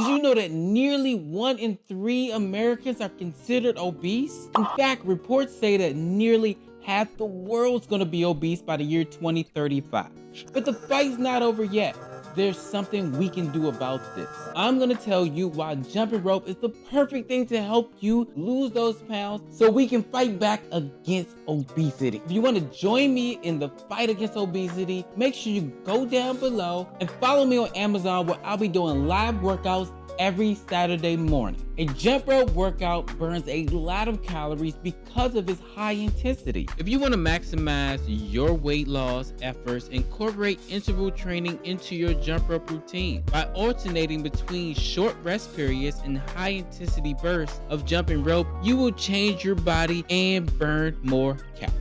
Did you know that nearly 1 in 3 Americans are considered obese? In fact, reports say that nearly half the world's gonna be obese by the year 2035. But the fight's not over yet. There's something we can do about this. I'm gonna tell you why jumping rope is the perfect thing to help you lose those pounds so we can fight back against obesity. If you wanna join me in the fight against obesity, make sure you go down below and follow me on Amazon where I'll be doing live workouts every Saturday morning. A jump rope workout burns a lot of calories because of its high intensity. If you want to maximize your weight loss efforts, incorporate interval training into your jump rope routine. By alternating between short rest periods and high intensity bursts of jumping rope, you will change your body and burn more calories.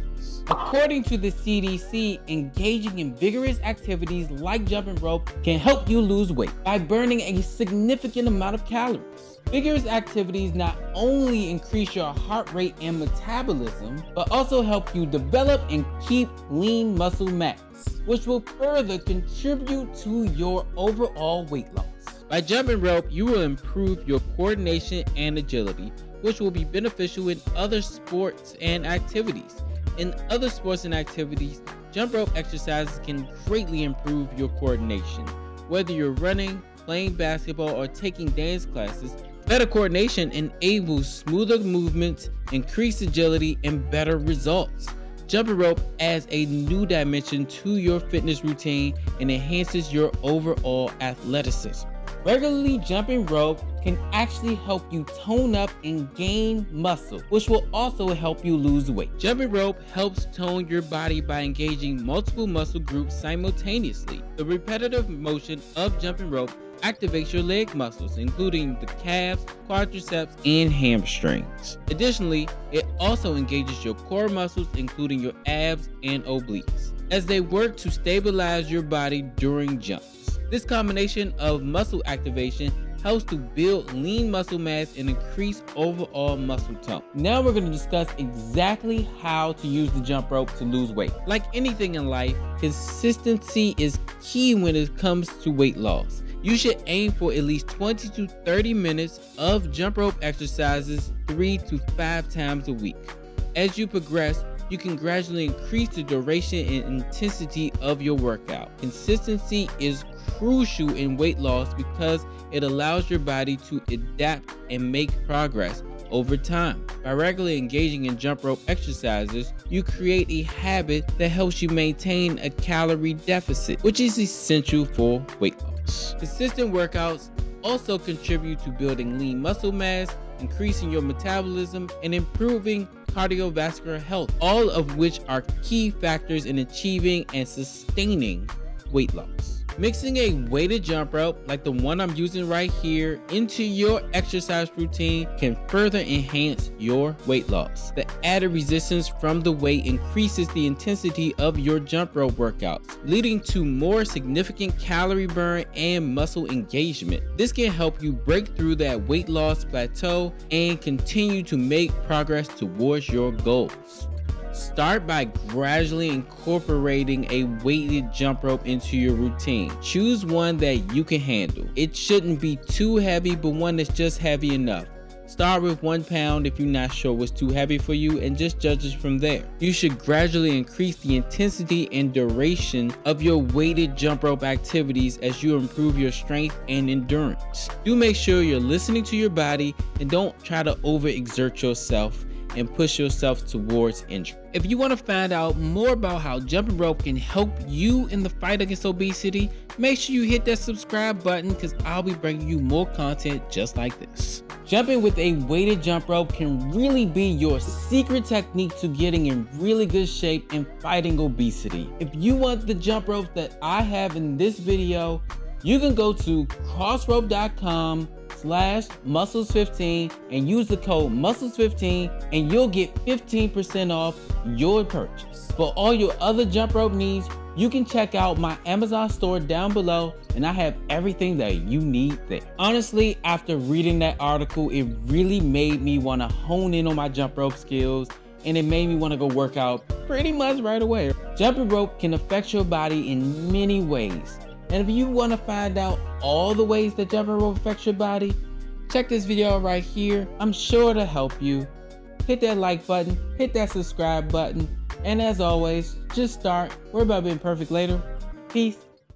According to the CDC, engaging in vigorous activities like jumping rope can help you lose weight by burning a significant amount of calories. Vigorous activities not only increase your heart rate and metabolism, but also help you develop and keep lean muscle mass, which will further contribute to your overall weight loss. By jumping rope, you will improve your coordination and agility, which will be beneficial in other sports and activities. In other sports and activities, jump rope exercises can greatly improve your coordination. Whether you're running, playing basketball, or taking dance classes, better coordination enables smoother movements, increased agility, and better results. Jumping rope adds a new dimension to your fitness routine and enhances your overall athleticism. Regularly jumping rope can actually help you tone up and gain muscle, which will also help you lose weight. Jumping rope helps tone your body by engaging multiple muscle groups simultaneously. The repetitive motion of jumping rope activates your leg muscles, including the calves, quadriceps, and hamstrings. Additionally, it also engages your core muscles, including your abs and obliques, as they work to stabilize your body during jumps. This combination of muscle activation helps to build lean muscle mass and increase overall muscle tone. Now we're going to discuss exactly how to use the jump rope to lose weight. Like anything in life, consistency is key when it comes to weight loss. You should aim for at least 20 to 30 minutes of jump rope exercises 3 to 5 times a week. As you progress, you can gradually increase the duration and intensity of your workout. Consistency is crucial in weight loss because it allows your body to adapt and make progress over time. By regularly engaging in jump rope exercises, you create a habit that helps you maintain a calorie deficit, which is essential for weight loss. Consistent workouts also contribute to building lean muscle mass, increasing your metabolism, and improving cardiovascular health, all of which are key factors in achieving and sustaining weight loss. Mixing a weighted jump rope, like the one I'm using right here, into your exercise routine can further enhance your weight loss. The added resistance from the weight increases the intensity of your jump rope workouts, leading to more significant calorie burn and muscle engagement. This can help you break through that weight loss plateau and continue to make progress towards your goals. Start by gradually incorporating a weighted jump rope into your routine. Choose one that you can handle. It shouldn't be too heavy, but one that's just heavy enough. Start with 1 pound if you're not sure what's too heavy for you, and just judge it from there. You should gradually increase the intensity and duration of your weighted jump rope activities as you improve your strength and endurance. Do make sure you're listening to your body and don't try to overexert yourself and push yourself towards injury. If you want to find out more about how jumping rope can help you in the fight against obesity, make sure you hit that subscribe button because I'll be bringing you more content just like this. Jumping with a weighted jump rope can really be your secret technique to getting in really good shape and fighting obesity. If you want the jump ropes that I have in this video, you can go to crossrope.com/muscles15 and use the code muscles15 and you'll get 15% off your purchase. For all your other jump rope needs, you can check out my Amazon store down below and I have everything that you need there. Honestly, after reading that article, it really made me want to hone in on my jump rope skills and it made me want to go work out pretty much right away. Jumping rope can affect your body in many ways. And if you want to find out all the ways that jumping rope affects your body, check this video out right here. I'm sure to help you. Hit that like button, hit that subscribe button, and as always, just start. We're about being perfect later. Peace.